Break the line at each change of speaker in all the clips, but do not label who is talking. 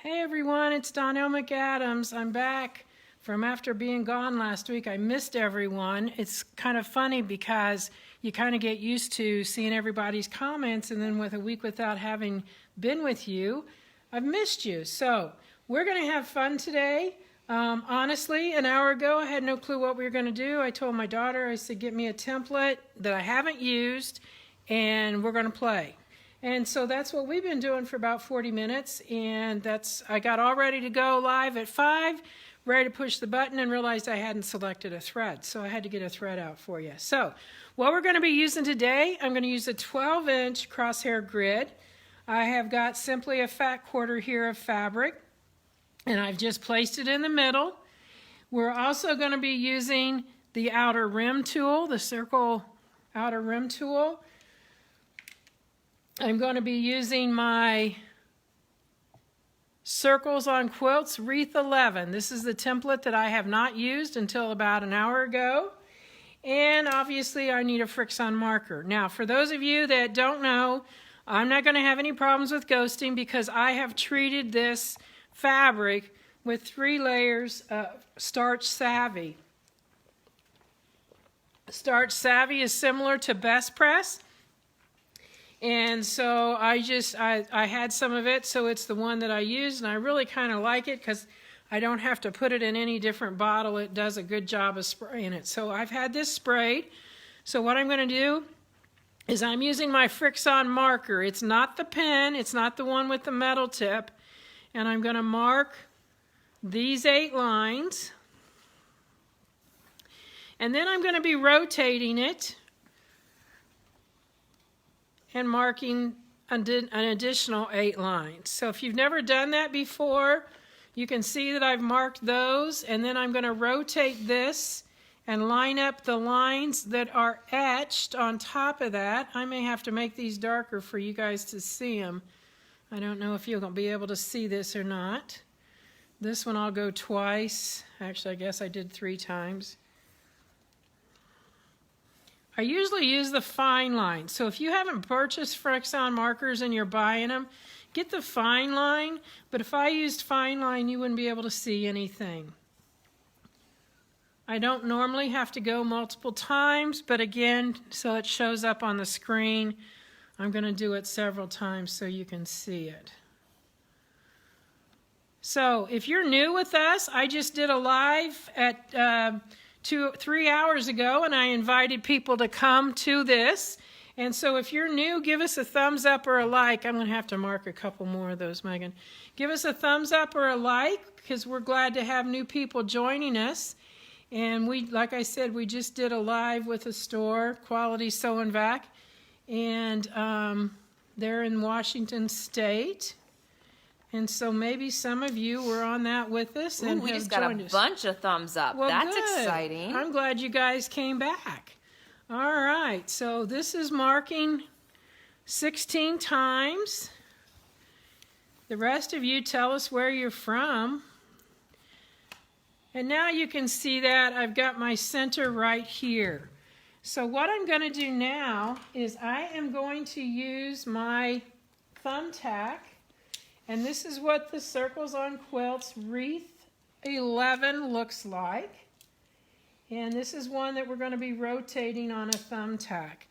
Hey everyone, it's Donelle McAdams. I'm back from after being gone last week. I missed everyone. It's kind of funny because you kind of get used to seeing everybody's comments, and then with a week without having been with you, I've missed you. So we're going to have fun today. Honestly, an hour ago I had no clue what we were going to do. I told my daughter, I said, get me a template that I haven't used and we're going to play. And so that's what we've been doing for about 40 minutes, and I got all ready to go live at 5, ready to push the button, and realized I hadn't selected a thread, so I had to get a thread out for you. So what we're going to be using today, I'm going to use a 12-inch crosshair grid. I have got simply a fat quarter here of fabric, and I've just placed it in the middle. We're also going to be using the outer rim tool, the circle outer rim tool. I'm going to be using my Circles on Quilts Wreath 11. This is the template that I have not used until about an hour ago. And obviously I need a Fix-On marker. Now for those of you that don't know, I'm not going to have any problems with ghosting because I have treated this fabric with 3 layers of Starch Savvy. Starch Savvy is similar to Best Press. And so I had some of it, so it's the one that I used, and I really kind of like it because I don't have to put it in any different bottle. It does a good job of spraying it. So I've had this sprayed. So what I'm going to do is I'm using my Fix-On marker. It's not the pen, it's not the one with the metal tip, and I'm going to mark these 8 lines. And then I'm going to be rotating it and marking an additional 8 lines. So if you've never done that before, you can see that I've marked those, and then I'm going to rotate this and line up the lines that are etched on top of that. I may have to make these darker for you guys to see them. I don't know if you'll be able to see this or not. This one I'll go twice. Actually, I guess I did 3 times. I usually use the fine line. So if you haven't purchased Fix-On markers and you're buying them, get the fine line. But if I used fine line, you wouldn't be able to see anything. I don't normally have to go multiple times, but again, so it shows up on the screen, I'm going to do it several times so you can see it. So if you're new with us, I just did a live at 3 hours ago, and I invited people to come to this. And so if you're new, give us a thumbs up or a like. I'm going to have to mark a couple more of those, Megan. Give us a thumbs up or a like because we're glad to have new people joining us. And like I said, we just did a live with a store, Quality Sew and Vac, and they're in Washington State. And so maybe some of you were on that with us. And
we just got a bunch of thumbs up.
Well,
that's
good.
Exciting.
I'm glad you guys came back. All right, so this is marking 16 times. The rest of you tell us where you're from. And now you can see that I've got my center right here. So what I'm going to do now is I am going to use my thumbtack. And this is what the Circles on Quilts Wreath 11 looks like. And this is one that we're going to be rotating on a thumbtack.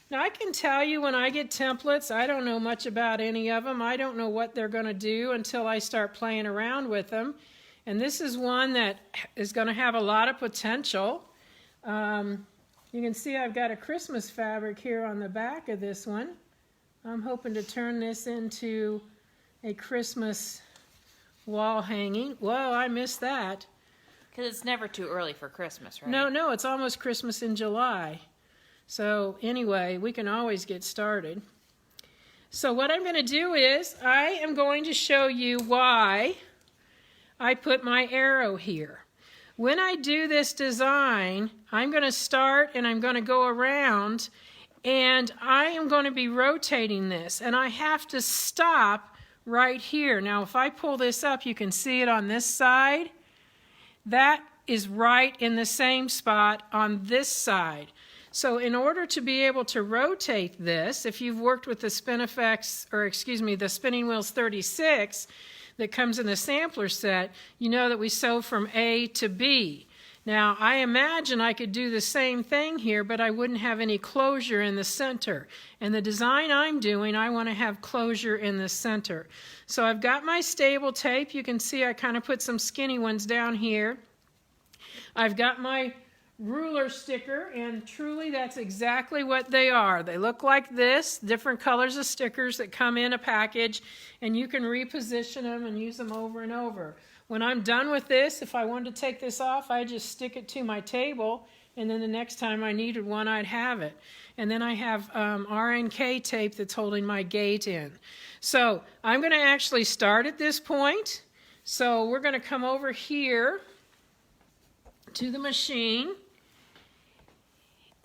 Now I can tell you when I get templates, I don't know much about any of them. I don't know what they're going to do until I start playing around with them. And this is one that is going to have a lot of potential. You can see I've got a Christmas fabric here on the back of this one. I'm hoping to turn this into a Christmas wall hanging. Whoa, I missed that.
Because it's never too early for Christmas, right?
No, it's almost Christmas in July. So anyway, we can always get started. So what I'm going to do is I am going to show you why I put my arrow here. When I do this design, I'm going to start and I'm going to go around and I am going to be rotating this, and I have to stop right here. Now if I pull this up, you can see it on this side. That is right in the same spot on this side. So in order to be able to rotate this, if you've worked with the Spinifex, or excuse me, the Spinning Wheels 36, that comes in the sampler set, you know that we sew from A to B. Now, I imagine I could do the same thing here, but I wouldn't have any closure in the center. And the design I'm doing, I want to have closure in the center. So I've got my stable tape. You can see I kind of put some skinny ones down here. I've got my ruler sticker, and truly that's exactly what they are. They look like this, different colors of stickers that come in a package, and you can reposition them and use them over and over. When I'm done with this, if I wanted to take this off, I just stick it to my table, and then the next time I needed one, I'd have it. And then I have RNK tape that's holding my gate in. So I'm going to actually start at this point. So we're going to come over here to the machine.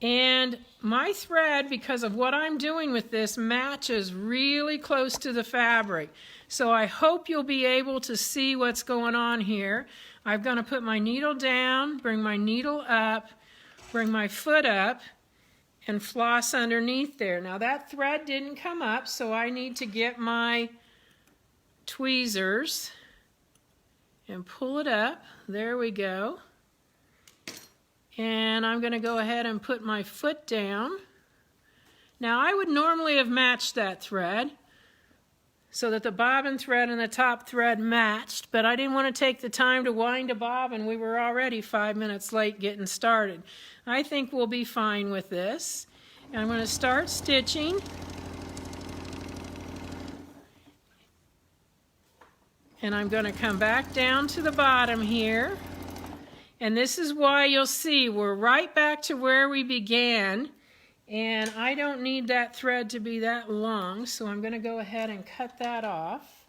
And my thread, because of what I'm doing with this, matches really close to the fabric. So I hope you'll be able to see what's going on here. I'm going to put my needle down, bring my needle up, bring my foot up, and floss underneath there. Now that thread didn't come up, so I need to get my tweezers and pull it up. There we go. And I'm going to go ahead and put my foot down. Now I would normally have matched that thread so that the bobbin thread and the top thread matched, but I didn't want to take the time to wind a bobbin. We were already 5 minutes late getting started. I think we'll be fine with this. And I'm going to start stitching. And I'm going to come back down to the bottom here. And this is why you'll see we're right back to where we began. And I don't need that thread to be that long, so I'm going to go ahead and cut that off.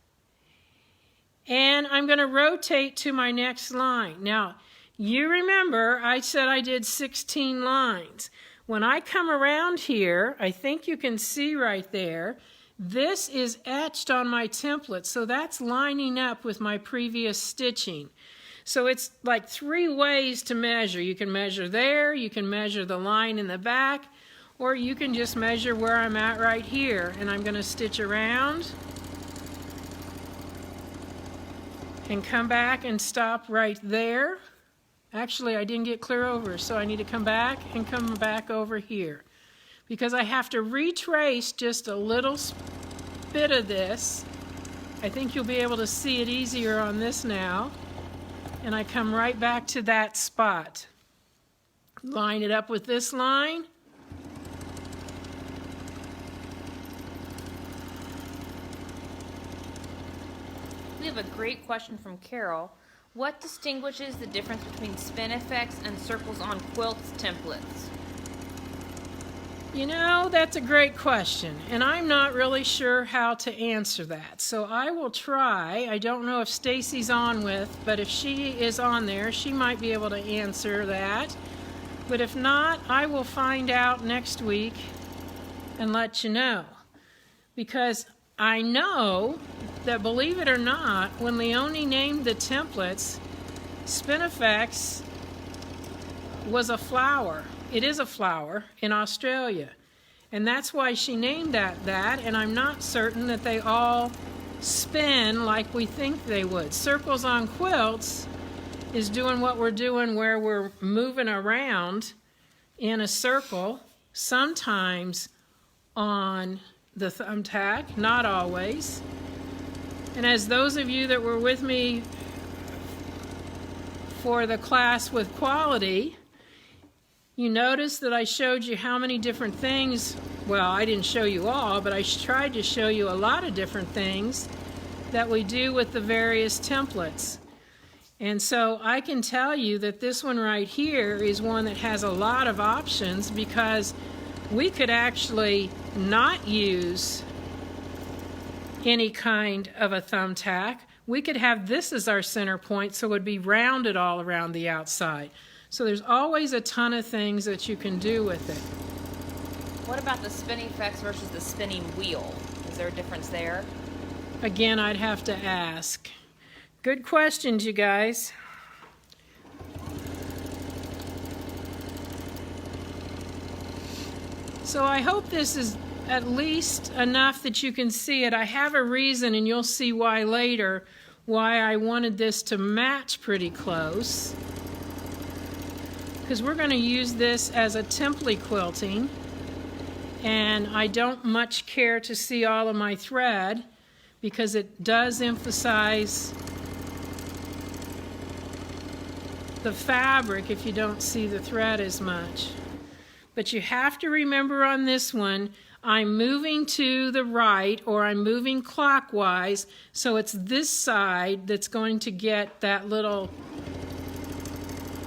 And I'm going to rotate to my next line. Now, you remember I said I did 16 lines. When I come around here, I think you can see right there, this is etched on my template, so that's lining up with my previous stitching. So it's like 3 ways to measure. You can measure there, you can measure the line in the back, or you can just measure where I'm at right here. And I'm going to stitch around and come back and stop right there. Actually, I didn't get clear over, so I need to come back and come back over here. Because I have to retrace just a little bit of this. I think you'll be able to see it easier on this now. And I come right back to that spot. Line it up with this line.
We have a great question from Carol. What distinguishes the difference between spin effects and circles on quilts templates?
You know, that's a great question, and I'm not really sure how to answer that. So I will try. I don't know if Stacy's on with, but if she is on there, she might be able to answer that. But if not, I will find out next week and let you know. Because I know that, believe it or not, when Leonie named the templates, Spin Effects was a flower. It is a flower in Australia. And that's why she named that, and I'm not certain that they all spin like we think they would. Circles on Quilts is doing what we're doing, where we're moving around in a circle, sometimes on the thumbtack, not always. And as those of you that were with me for the class with quality, you notice that I showed you how many different things, well, I didn't show you all, but I tried to show you a lot of different things that we do with the various templates. And so I can tell you that this one right here is one that has a lot of options, because we could actually not use any kind of a thumbtack. We could have this as our center point, so it would be rounded all around the outside. So there's always a ton of things that you can do with it.
What about the spin effects versus the spinning wheel? Is there a difference there?
Again, I'd have to ask. Good questions, you guys. So I hope this is at least enough that you can see it. I have a reason, and you'll see why later, why I wanted this to match pretty close, because we're going to use this as a template quilting, and I don't much care to see all of my thread because it does emphasize the fabric if you don't see the thread as much. But you have to remember on this one, I'm moving to the right, or I'm moving clockwise, so it's this side that's going to get that little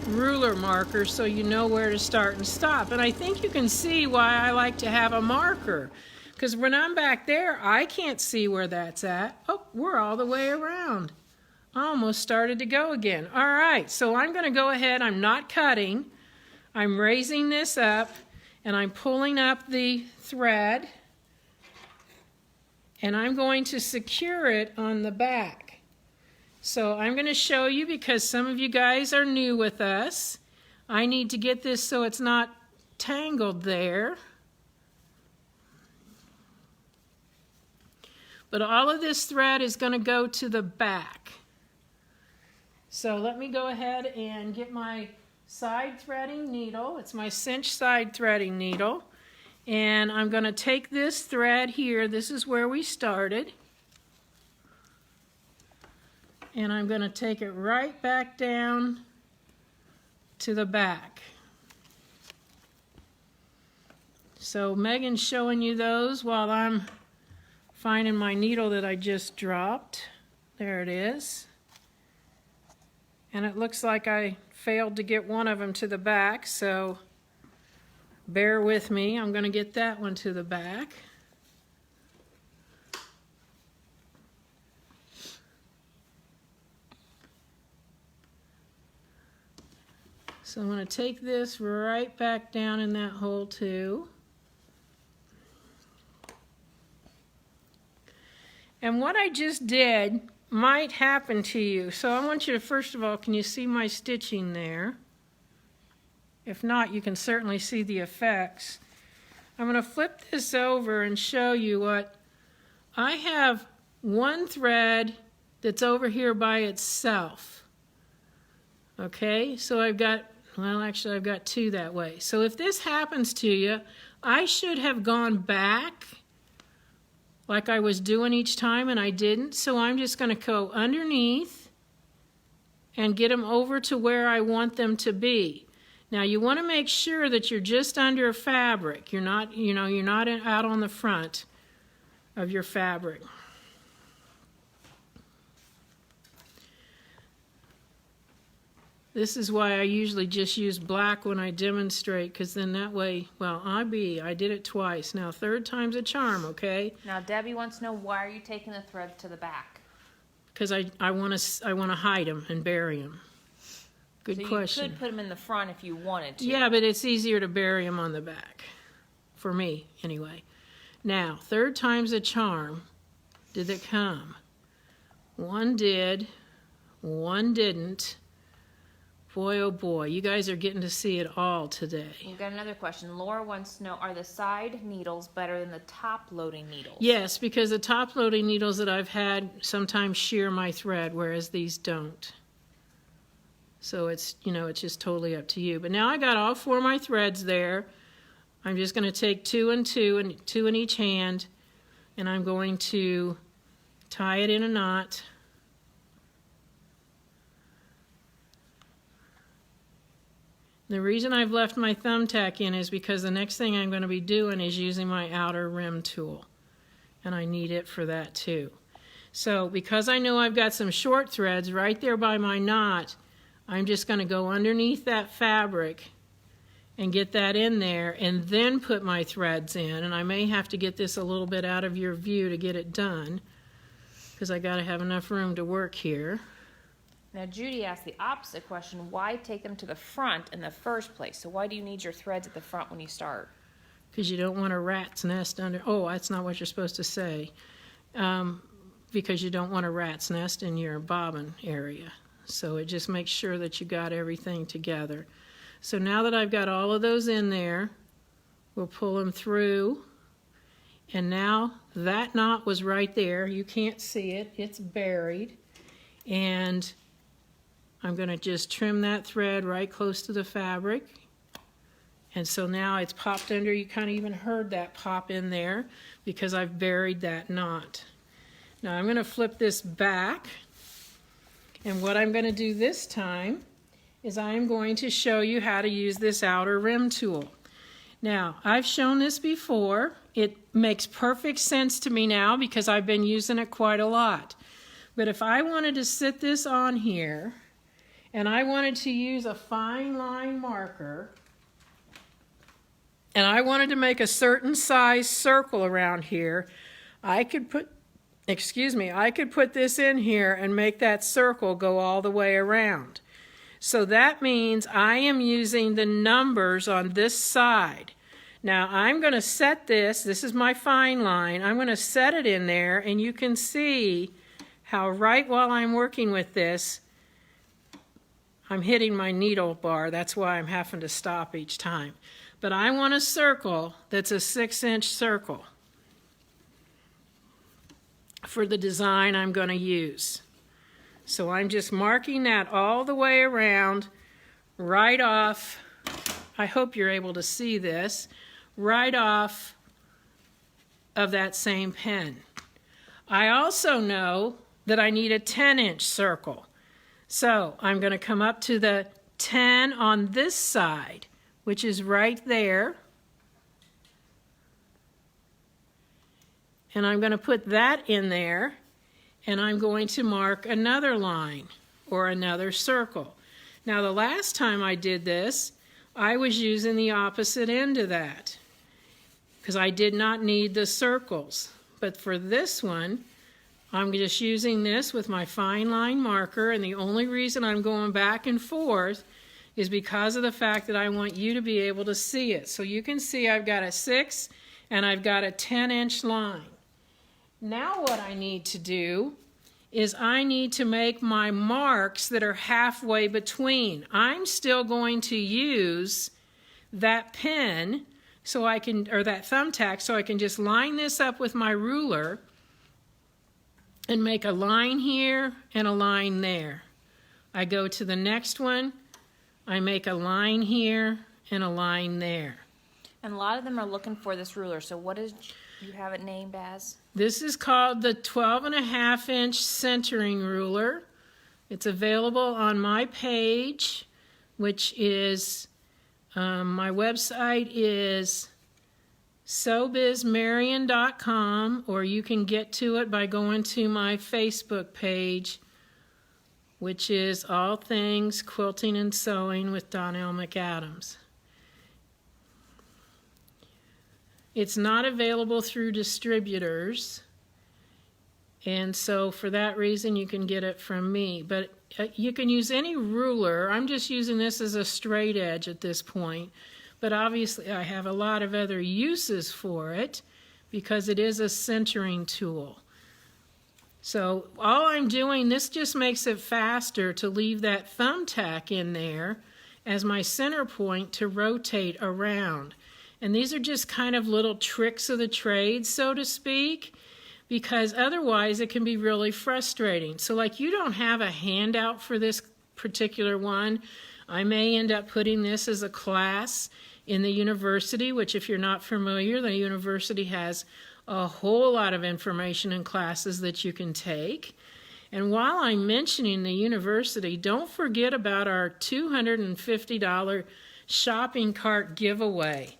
ruler marker so you know where to start and stop. And I think you can see why I like to have a marker, because when I'm back there, I can't see where that's at. Oh, we're all the way around. I almost started to go again. All right, so I'm going to go ahead. I'm not cutting. I'm raising this up, and I'm pulling up the thread, and I'm going to secure it on the back. So I'm going to show you, because some of you guys are new with us. I need to get this so it's not tangled there. But all of this thread is going to go to the back. So let me go ahead and get my side threading needle. It's my cinch side threading needle. And I'm going to take this thread here. This is where we started. And I'm going to take it right back down to the back. So Megan's showing you those while I'm finding my needle that I just dropped. There it is. And it looks like I failed to get one of them to the back, so bear with me. I'm going to get that one to the back. So I'm going to take this right back down in that hole too. And what I just did might happen to you. So I want you to, first of all, can you see my stitching there? If not, you can certainly see the effects. I'm going to flip this over and show you what I have. One thread that's over here by itself. Okay, so I've got, well, actually I've got two that way. So if this happens to you, I should have gone back like I was doing each time, and I didn't. So I'm just going to go underneath and get them over to where I want them to be. Now you want to make sure that you're just under fabric. You're not, you're not out on the front of your fabric. This is why I usually just use black when I demonstrate, because then that way, well, I did it twice. Now, third time's a charm, okay?
Now, Debbie wants to know, why are you taking the threads to the back?
Because I want to hide them and bury them. Good question.
You could put them in the front if you wanted to.
Yeah, but it's easier to bury them on the back, for me anyway. Now, third time's a charm. Did it come? One did, one didn't. Boy, oh boy, you guys are getting to see it all today.
We've got another question. Laura wants to know, are the side needles better than the top loading needles?
Yes, because the top loading needles that I've had sometimes shear my thread, whereas these don't. So it's, it's just totally up to you. But now I got all four of my threads there. I'm just going to take two and two in each hand, and I'm going to tie it in a knot. The reason I've left my thumbtack in is because the next thing I'm going to be doing is using my outer rim tool, and I need it for that too. So because I know I've got some short threads right there by my knot, I'm just going to go underneath that fabric and get that in there and then put my threads in. And I may have to get this a little bit out of your view to get it done, because I got to have enough room to work here.
Now, Judy asked the opposite question. Why take them to the front in the first place? So why do you need your threads at the front when you start?
Because you don't want a rat's nest under... Oh, that's not what you're supposed to say. Because you don't want a rat's nest in your bobbin area. So it just makes sure that you got everything together. So now that I've got all of those in there, we'll pull them through. And now that knot was right there. You can't see it. It's buried. And I'm going to just trim that thread right close to the fabric. And so now it's popped under. You kind of even heard that pop in there because I've buried that knot. Now I'm going to flip this back. And what I'm going to do this time is I'm going to show you how to use this outer rim tool. Now, I've shown this before. It makes perfect sense to me now because I've been using it quite a lot. But if I wanted to sit this on here and I wanted to use a fine line marker and I wanted to make a certain size circle around here, I could put this in here and make that circle go all the way around. So that means I am using the numbers on this side. Now I'm going to set this is my fine line, I'm going to set it in there, and you can see how right while I'm working with this, I'm hitting my needle bar. That's why I'm having to stop each time. But I want a circle that's a 6-inch circle for the design I'm going to use. So I'm just marking that all the way around, right off, I hope you're able to see this, right off of that same pen. I also know that I need a 10-inch circle. So I'm going to come up to the 10 on this side, which is right there. And I'm going to put that in there. And I'm going to mark another line or another circle. Now the last time I did this, I was using the opposite end of that because I did not need the circles. But for this one, I'm just using this with my fine line marker, and the only reason I'm going back and forth is because of the fact that I want you to be able to see it. So you can see I've got a 6 and I've got a 10-inch line. Now what I need to do is I need to make my marks that are halfway between. I'm still going to use that pen so I can, or that thumbtack, so I can just line this up with my ruler and make a line here and a line there. I go to the next one, I make a line here and a line there.
And a lot of them are looking for this ruler. So what is you have it named as?
This is called the 12.5-inch centering ruler. It's available on my page, which is, my website is SewBizMarion.com, or you can get to it by going to my Facebook page, which is All Things Quilting and Sewing with Donelle McAdams. It's not available through distributors, and so for that reason you can get it from me. But you can use any ruler. I'm just using this as a straight edge at this point, but obviously I have a lot of other uses for it because it is a centering tool. So all I'm doing, this just makes it faster to leave that thumbtack in there as my center point to rotate around. And these are just kind of little tricks of the trade, so to speak, because otherwise it can be really frustrating. So like you don't have a handout for this particular one. I may end up putting this as a class in the university, which if you're not familiar, the university has a whole lot of information and classes that you can take. And while I'm mentioning the university, don't forget about our $250 shopping cart giveaway.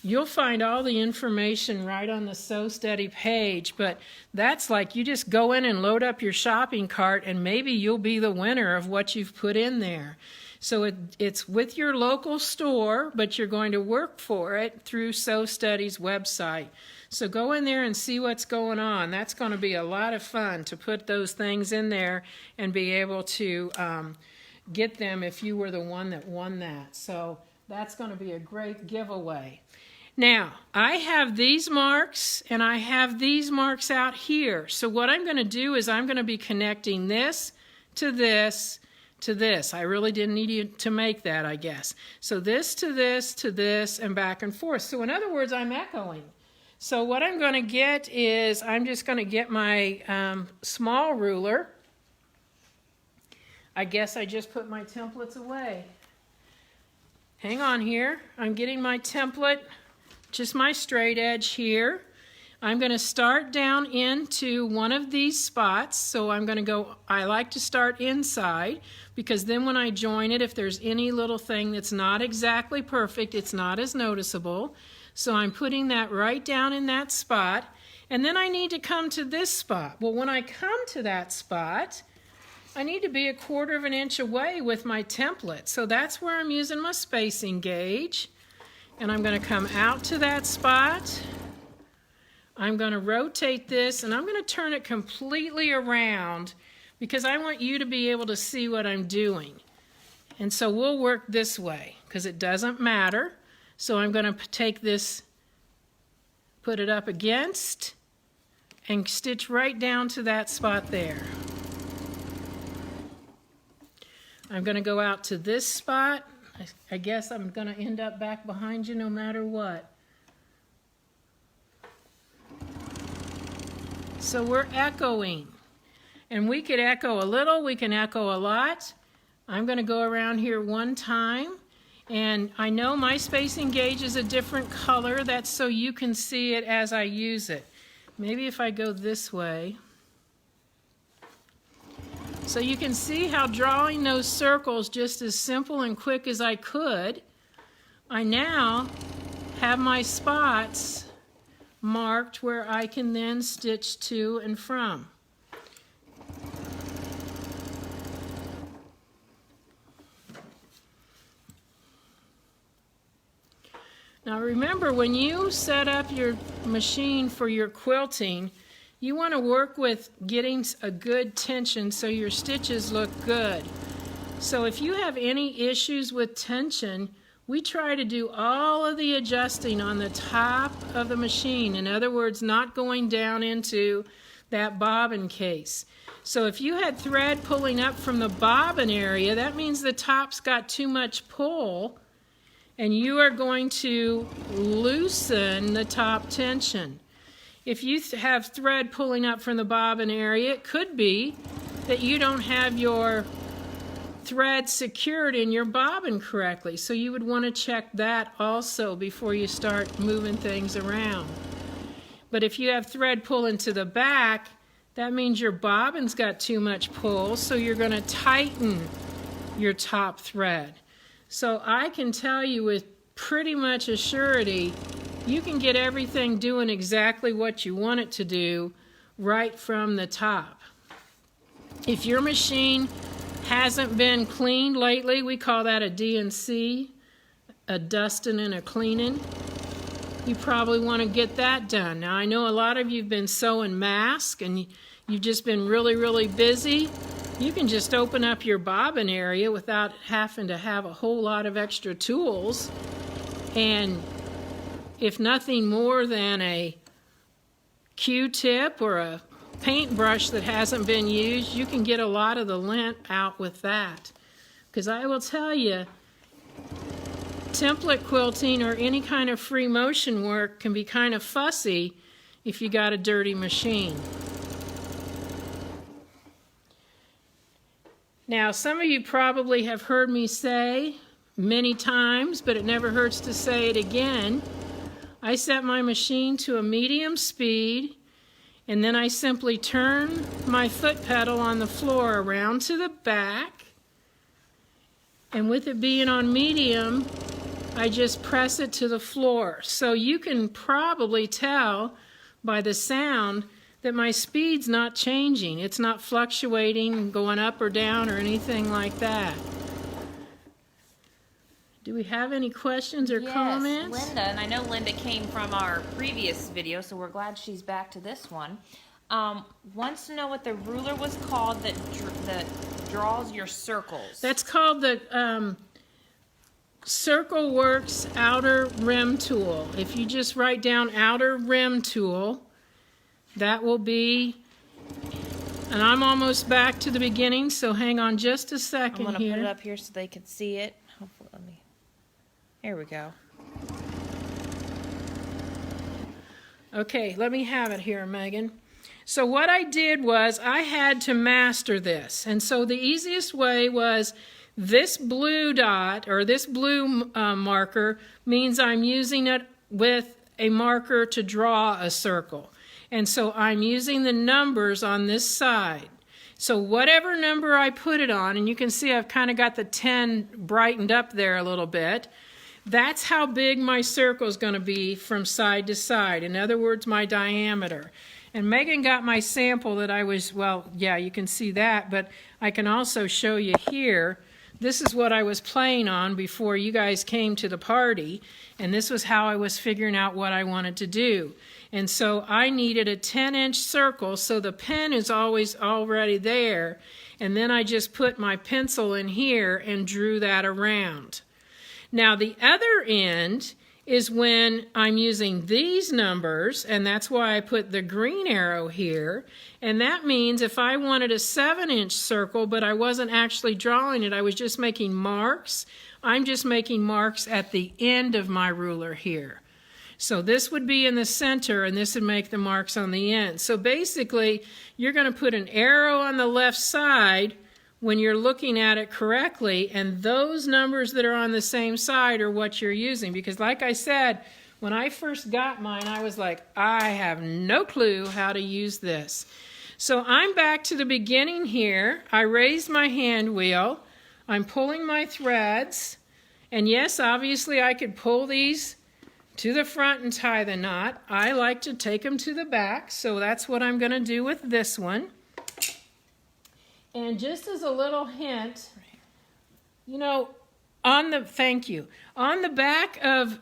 You'll find all the information right on the Sew Steady page, but that's like you just go in and load up your shopping cart and maybe you'll be the winner of what you've put in there. So it's with your local store, but you're going to work for it through Sew Steady's website. So go in there and see what's going on. That's going to be a lot of fun to put those things in there and be able to get them if you were the one that won that. So that's going to be a great giveaway. Now, I have these marks and I have these marks out here. So what I'm going to do is I'm going to be connecting this to this to this. I really didn't need you to make that, I guess. So this to this, and back and forth. So in other words, I'm echoing. So what I'm going to get is I'm just going to get my small ruler, I guess I just put my templates away. Hang on here. I'm getting my template, just my straight edge here. I'm going to start down into one of these spots. So I'm going to go, I like to start inside because then when I join it, if there's any little thing that's not exactly perfect, it's not as noticeable. So I'm putting that right down in that spot. And then I need to come to this spot. Well, when I come to that spot, I need to be 1/4 of an inch away with my template. So that's where I'm using my spacing gauge. And I'm going to come out to that spot. I'm going to rotate this and I'm going to turn it completely around because I want you to be able to see what I'm doing. And so we'll work this way because it doesn't matter. So I'm going to take this, put it up against, and stitch right down to that spot there. I'm going to go out to this spot. I guess I'm going to end up back behind you no matter what. So we're echoing. And we could echo a little, we can echo a lot. I'm going to go around here one time. And I know my spacing gauge is a different color. That's so you can see it as I use it. Maybe if I go this way. So you can see how drawing those circles just as simple and quick as I could, I now have my spots marked where I can then stitch to and from. Now remember, when you set up your machine for your quilting, you want to work with getting a good tension so your stitches look good. So if you have any issues with tension, we try to do all of the adjusting on the top of the machine. In other words, not going down into that bobbin case. So if you had thread pulling up from the bobbin area, that means the top's got too much pull, and you are going to loosen the top tension. If you have thread pulling up from the bobbin area, it could be that you don't have your thread secured in your bobbin correctly. So you would want to check that also before you start moving things around. But if you have thread pulling to the back, that means your bobbin's got too much pull, so you're going to tighten your top thread. So I can tell you with pretty much a surety, you can get everything doing exactly what you want it to do right from the top. If your machine hasn't been cleaned lately, we call that a D&C, a dusting and a cleaning. You probably want to get that done. Now I know a lot of you have been sewing masks and you've just been really, really busy. You can just open up your bobbin area without having to have a whole lot of extra tools, and if nothing more than a Q-tip or a paintbrush that hasn't been used, you can get a lot of the lint out with that. Because I will tell you, template quilting or any kind of free motion work can be kind of fussy if you got a dirty machine. Now, some of you probably have heard me say many times, but it never hurts to say it again. I set my machine to a medium speed, and then I simply turn my foot pedal on the floor around to the back, and with it being on medium, I just press it to the floor. So you can probably tell by the sound that my speed's not changing. It's not fluctuating, going up or down or anything like that. Do we have any questions or comments?
Yes, Linda, and I know Linda came from our previous video, so we're glad she's back to this one. Wants to know what the ruler was called that draws your circles.
That's called the Circle Works Outer Rim Tool. If you just write down Outer Rim Tool, that will be, and I'm almost back to the beginning, so hang on just a second here.
I'm going to put it up here so they can see it. Hopefully, here we go.
Okay, let me have it here, Megan. So what I did was I had to master this. And so the easiest way was this blue dot, or this blue marker, means I'm using it with a marker to draw a circle. And so I'm using the numbers on this side. So whatever number I put it on, and you can see I've kind of got the 10 brightened up there a little bit, that's how big my circle is going to be from side to side. In other words, my diameter. And Megan got my sample that I was, well, yeah, you can see that, but I can also show you here. This is what I was playing on before you guys came to the party, and this was how I was figuring out what I wanted to do. And so I needed a 10-inch circle, so the pen is always already there, and then I just put my pencil in here and drew that around. Now the other end is when I'm using these numbers, and that's why I put the green arrow here, and that means if I wanted a 7-inch circle but I wasn't actually drawing it, I was just making marks, I'm just making marks at the end of my ruler here. So this would be in the center, and this would make the marks on the end. So basically, you're going to put an arrow on the left side when you're looking at it correctly, and those numbers that are on the same side are what you're using. Because like I said, when I first got mine, I was like, I have no clue how to use this. So I'm back to the beginning here. I raised my hand wheel. I'm pulling my threads. And yes, obviously I could pull these to the front and tie the knot. I like to take them to the back, so that's what I'm going to do with this one. And just as a little hint, you know, on the back of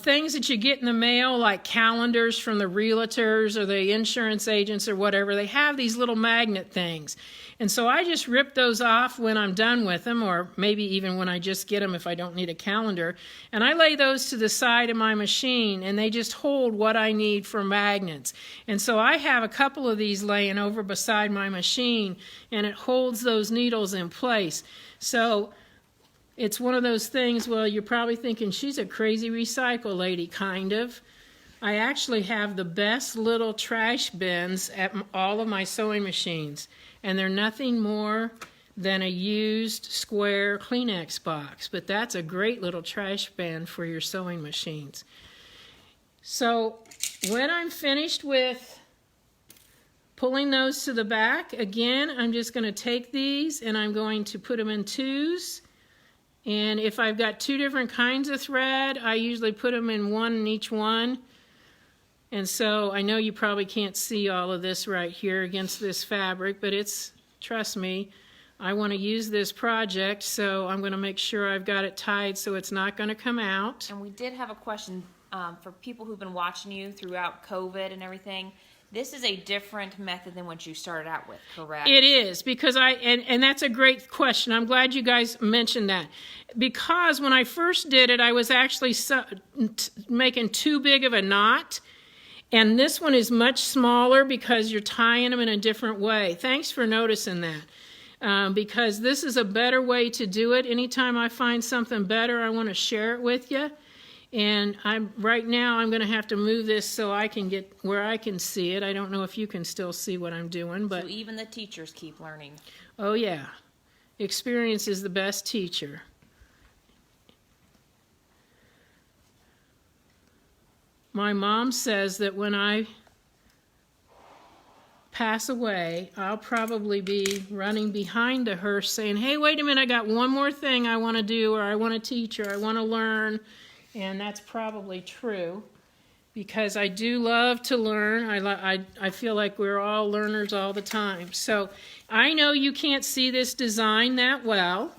things that you get in the mail, like calendars from the realtors or the insurance agents or whatever, they have these little magnet things. And so I just rip those off when I'm done with them, or maybe even when I just get them if I don't need a calendar. And I lay those to the side of my machine, and they just hold what I need for magnets. And so I have a couple of these laying over beside my machine, and it holds those needles in place. So it's one of those things, well, you're probably thinking, she's a crazy recycle lady, kind of. I actually have the best little trash bins at all of my sewing machines, and they're nothing more than a used square Kleenex box, but that's a great little trash bin for your sewing machines. So when I'm finished with pulling those to the back, again, I'm just going to take these and I'm going to put them in twos. And if I've got two different kinds of thread, I usually put them in one in each one. And so I know you probably can't see all of this right here against this fabric, but it's, trust me, I want to use this project, so I'm going to make sure I've got it tied so it's not going to come out.
And we did have a question for people who've been watching you throughout COVID and everything. This is a different method than what you started out with, correct?
It is, because and that's a great question. I'm glad you guys mentioned that. Because when I first did it, I was actually making too big of a knot. And this one is much smaller because you're tying them in a different way. Thanks for noticing that. Because this is a better way to do it. Anytime I find something better, I want to share it with you. And right now I'm going to have to move this so I can get where I can see it. I don't know if you can still see what I'm doing, but
so even the teachers keep learning.
Oh yeah, experience is the best teacher. My mom says that when I pass away, I'll probably be running behind a hearse saying, hey, wait a minute, I got one more thing I want to do, or I want to teach, or I want to learn. And that's probably true, because I do love to learn. I feel like we're all learners all the time. So I know you can't see this design that well,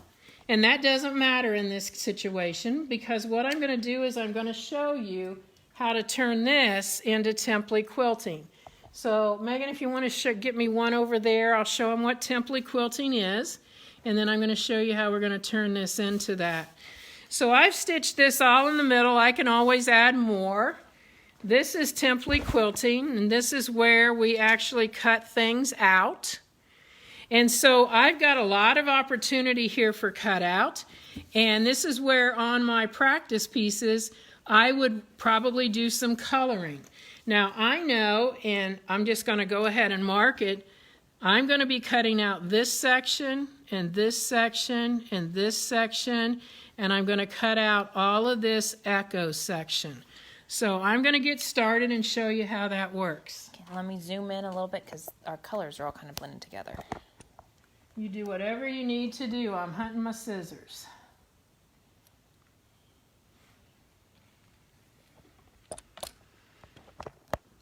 and that doesn't matter in this situation, because what I'm going to do is I'm going to show you how to turn this into template quilting. So Megan, if you want to get me one over there, I'll show them what template quilting is, and then I'm going to show you how we're going to turn this into that. So I've stitched this all in the middle. I can always add more. This is template quilting, and this is where we actually cut things out. And so I've got a lot of opportunity here for cutout, and this is where on my practice pieces I would probably do some coloring. Now I know, and I'm just going to go ahead and mark it, I'm going to be cutting out this section and this section and this section, and I'm going to cut out all of this echo section. So I'm going to get started and show you how that works.
Okay, let me zoom in a little bit because our colors are all kind of blending together.
You do whatever you need to do. I'm hunting my scissors.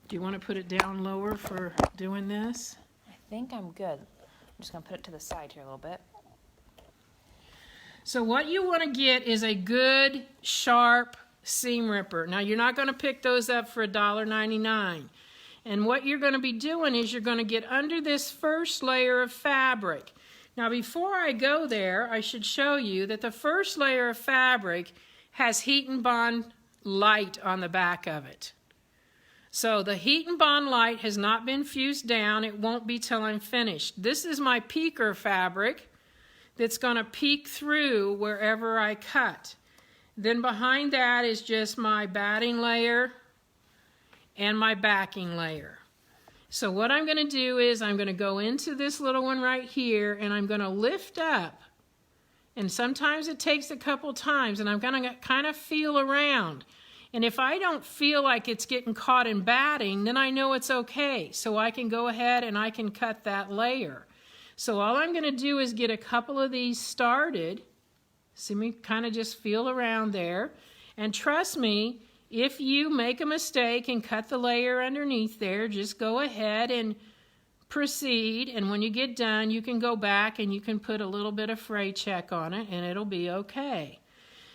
Do you want to put it down lower for doing this?
I think I'm good. I'm just going to put it to the side here a little bit.
So what you want to get is a good, sharp seam ripper. Now you're not going to pick those up for $1.99. And what you're going to be doing is you're going to get under this first layer of fabric. Now before I go there, I should show you that the first layer of fabric has heat and bond light on the back of it. So the heat and bond light has not been fused down. It won't be till I'm finished. This is my peeker fabric that's going to peek through wherever I cut. Then behind that is just my batting layer and my backing layer. So what I'm going to do is I'm going to go into this little one right here, and I'm going to lift up. And sometimes it takes a couple times, and I'm going to kind of feel around. And if I don't feel like it's getting caught in batting, then I know it's okay. So I can go ahead and I can cut that layer. So all I'm going to do is get a couple of these started. See me kind of just feel around there. And trust me, if you make a mistake and cut the layer underneath there, just go ahead and proceed. And when you get done, you can go back and you can put a little bit of fray check on it and it'll be okay.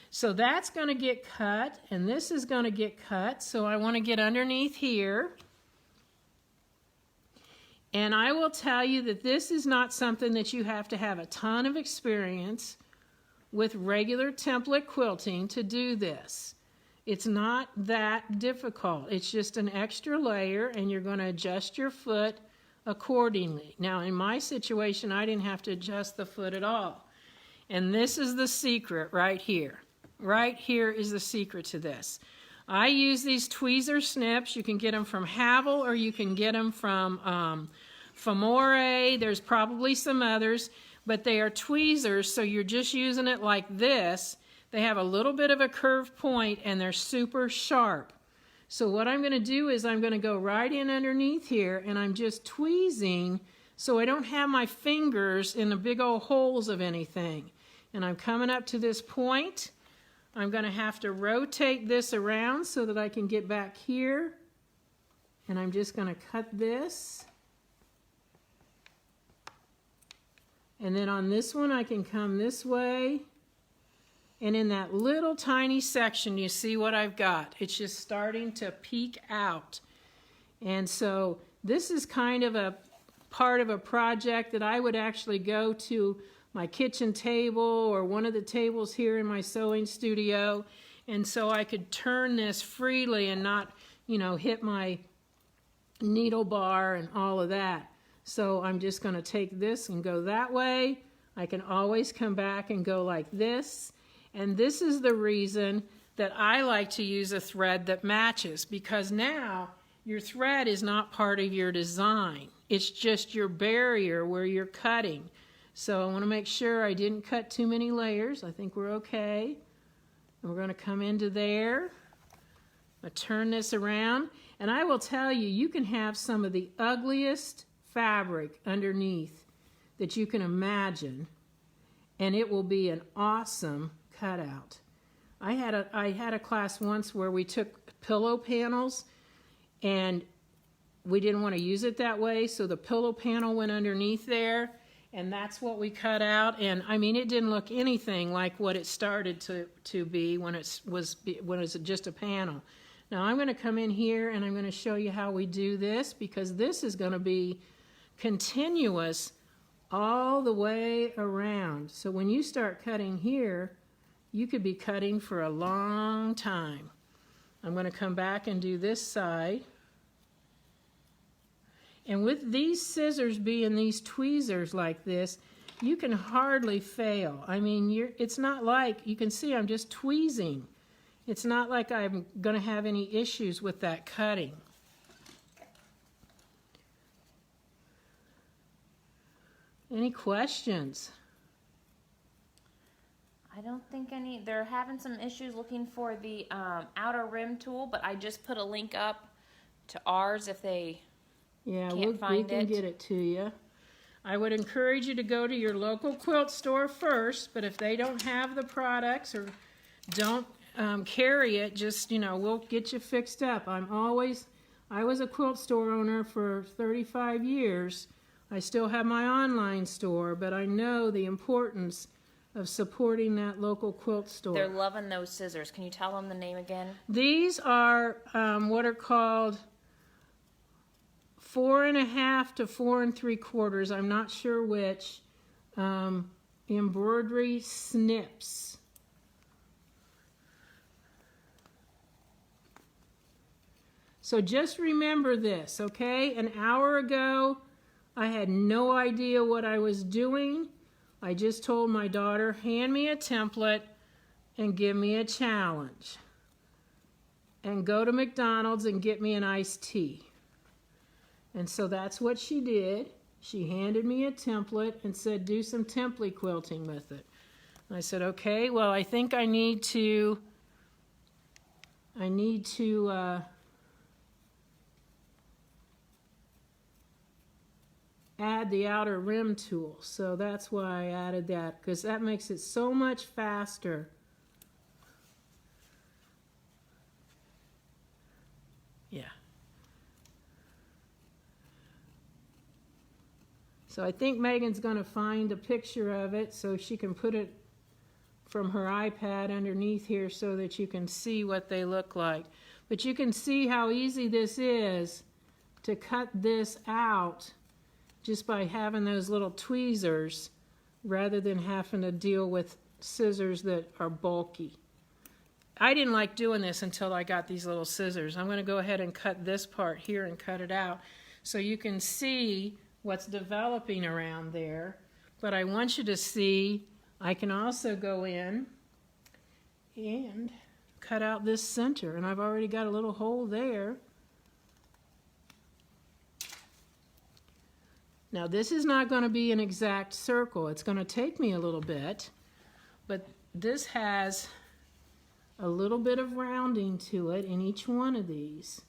So that's going to get cut, and this is going to get cut. So I want to get underneath here. And I will tell you that this is not something that you have to have a ton of experience with regular template quilting to do this. It's not that difficult. It's just an extra layer, and you're going to adjust your foot accordingly. Now, in my situation, I didn't have to adjust the foot at all. And this is the secret right here. Right here is the secret to this. I use these tweezer snips. You can get them from Havel or you can get them from Famore. There's probably some others, but they are tweezers, so you're just using it like this. They have a little bit of a curved point and they're super sharp. So what I'm going to do is I'm going to go right in underneath here and I'm just tweezing so I don't have my fingers in the big old holes of anything. And I'm coming up to this point. I'm going to have to rotate this around so that I can get back here. And I'm just going to cut this. And then on this one I can come this way. And in that little tiny section you see what I've got. It's just starting to peek out. And so this is kind of a part of a project that I would actually go to my kitchen table or one of the tables here in my sewing studio, and so I could turn this freely and not, you know, hit my needle bar and all of that. So I'm just going to take this and go that way. I can always come back and go like this, and this is the reason that I like to use a thread that matches, because now your thread is not part of your design. It's just your barrier where you're cutting. So I want to make sure I didn't cut too many layers. I think we're okay. And we're going to come into there. I turn this around. And I will tell you, you can have some of the ugliest fabric underneath that you can imagine. And it will be an awesome cutout. I had a class once where we took pillow panels and we didn't want to use it that way. So the pillow panel went underneath there. And that's what we cut out, and I mean, it didn't look anything like what it started to be when it was just a panel. Now I'm going to come in here and I'm going to show you how we do this, because this is going to be continuous all the way around. So when you start cutting here, you could be cutting for a long time. I'm going to come back and do this side. And with these scissors being these tweezers like this, you can hardly fail. I mean, it's not like, you can see I'm just tweezing. It's not like I'm going to have any issues with that cutting. Any questions?
I don't think any. They're having some issues looking for the outer rim tool, but I just put a link up to ours if they
Yeah,
can't
we
find
can
it.
get it to you. I would encourage you to go to your local quilt store first, but if they don't have the products or don't carry it, just, we'll get you fixed up. I was a quilt store owner for 35 years. I still have my online store, but I know the importance of supporting that local quilt store.
They're loving those scissors. Can you tell them the name again?
These are what are called 4 1/2 to 4 3/4. I'm not sure which. Embroidery snips. So just remember this, okay? An hour ago, I had no idea what I was doing. I just told my daughter, hand me a template and give me a challenge. And go to McDonald's and get me an iced tea. And so that's what she did. She handed me a template and said, do some template quilting with it. And I said, okay, well, I think I need to add the outer rim tool. So that's why I added that, because that makes it so much faster. Yeah. So I think Megan's going to find a picture of it so she can put it from her iPad underneath here so that you can see what they look like. But you can see how easy this is to cut this out just by having those little tweezers rather than having to deal with scissors that are bulky. I didn't like doing this until I got these little scissors. I'm going to go ahead and cut this part here and cut it out so you can see what's developing around there. But I want you to see I can also go in and cut out this center, and I've already got a little hole there. Now this is not going to be an exact circle. It's going to take me a little bit, but this has a little bit of rounding to it in each one of these.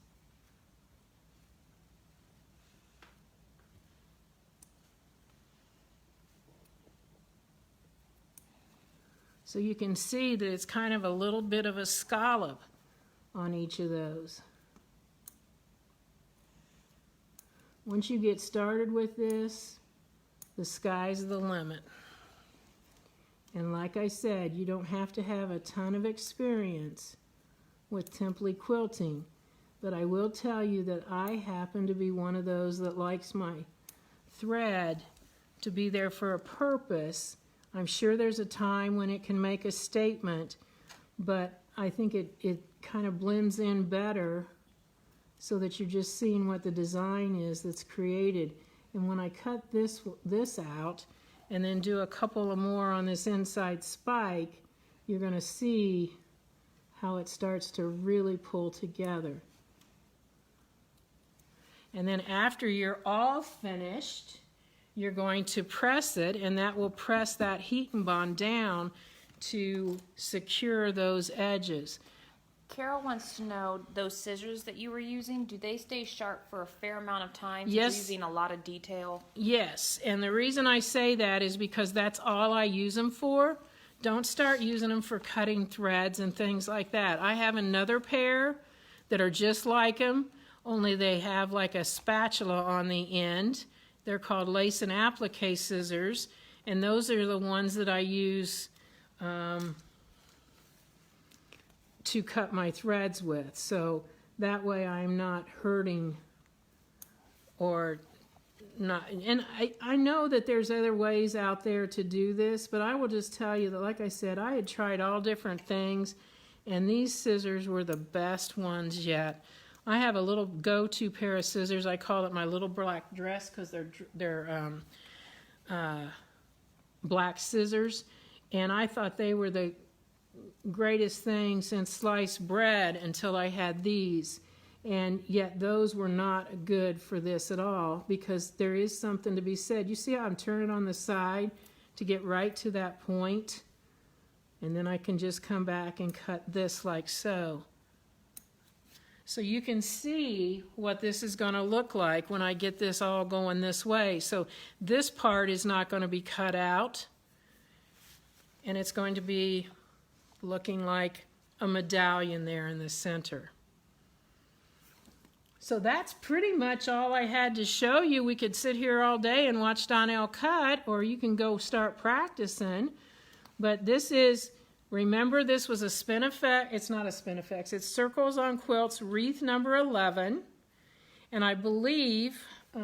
So you can see that it's kind of a little bit of a scallop on each of those. Once you get started with this, the sky's the limit. And like I said, you don't have to have a ton of experience with template quilting, but I will tell you that I happen to be one of those that likes my thread to be there for a purpose. I'm sure there's a time when it can make a statement, but I think it kind of blends in better so that you're just seeing what the design is that's created. And when I cut this out and then do a couple of more on this inside spike, you're going to see how it starts to really pull together. And then after you're all finished, you're going to press it, and that will press that heat and bond down to secure those edges.
Carol wants to know, those scissors that you were using, do they stay sharp for a fair amount of time?
Yes.
You're using a lot of detail.
Yes, and the reason I say that is because that's all I use them for. Don't start using them for cutting threads and things like that. I have another pair that are just like them, only they have like a spatula on the end. They're called lace and applique scissors, and those are the ones that I use to cut my threads with. So that way I'm not hurting or not. And I know that there's other ways out there to do this, but I will just tell you that, like I said, I had tried all different things, and these scissors were the best ones yet. I have a little go-to pair of scissors. I call it my little black dress because they're black scissors, and I thought they were the greatest thing since sliced bread until I had these. and yet those were not good for this at all, because there is something to be said. You see how I'm turning on the side to get right to that point? And then I can just come back and cut this like so. So you can see what this is going to look like when I get this all going this way. So this part is not going to be cut out, and it's going to be looking like a medallion there in the center. So that's pretty much all I had to show you. We could sit here all day and watch Donelle cut, or you can go start practicing. But this is, remember, this was a spin effect. It's not a spin effects. It's Circles on Quilts wreath number 11. And I believe, I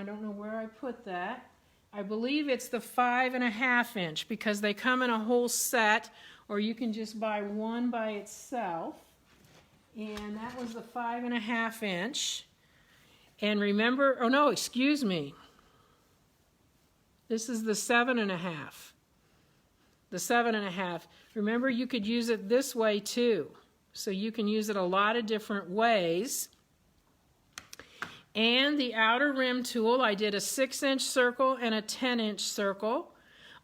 don't know where I put that. I believe it's the 5.5 inch, because they come in a whole set, or you can just buy one by itself. And that was the 5.5 inch. And remember, oh no, excuse me. This is the 7.5. The 7.5. Remember, you could use it this way too. So you can use it a lot of different ways. And the outer rim tool, I did a 6-inch circle and a 10-inch circle.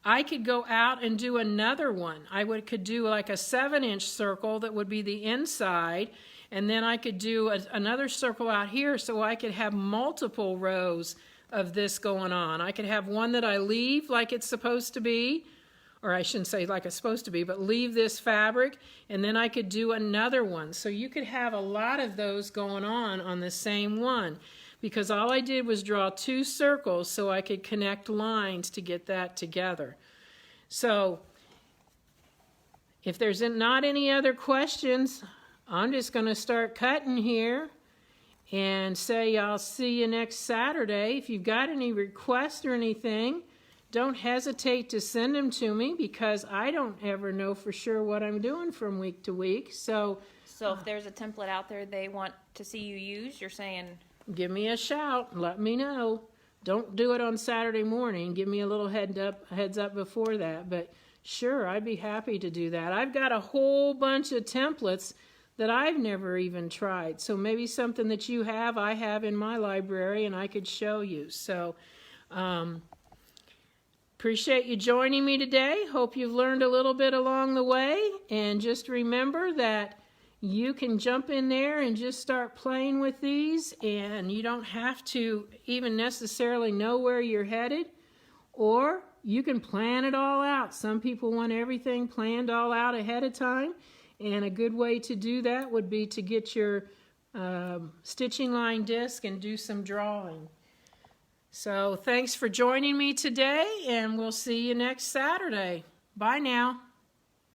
I could go out and do another one. Could do like a 7-inch circle that would be the inside, and then I could do another circle out here, so I could have multiple rows of this going on. I could have one that I leave like it's supposed to be, or I shouldn't say like it's supposed to be, but leave this fabric, and then I could do another one. So you could have a lot of those going on the same one, because all I did was draw 2 circles so I could connect lines to get that together. So if there's not any other questions, I'm just going to start cutting here and say I'll see you next Saturday. If you've got any requests or anything, don't hesitate to send them to me, because I don't ever know for sure what I'm doing from week to week. So
if there's a template out there they want to see you use, you're saying...
Give me a shout. Let me know. Don't do it on Saturday morning. Give me a little heads up before that. But sure, I'd be happy to do that. I've got a whole bunch of templates that I've never even tried. So maybe something that you have, I have in my library, and I could show you. So appreciate you joining me today. Hope you've learned a little bit along the way. And just remember that you can jump in there and just start playing with these, and you don't have to even necessarily know where you're headed, or you can plan it all out. Some people want everything planned all out ahead of time, and a good way to do that would be to get your stitching line disc and do some drawing. So thanks for joining me today, and we'll see you next Saturday. Bye now.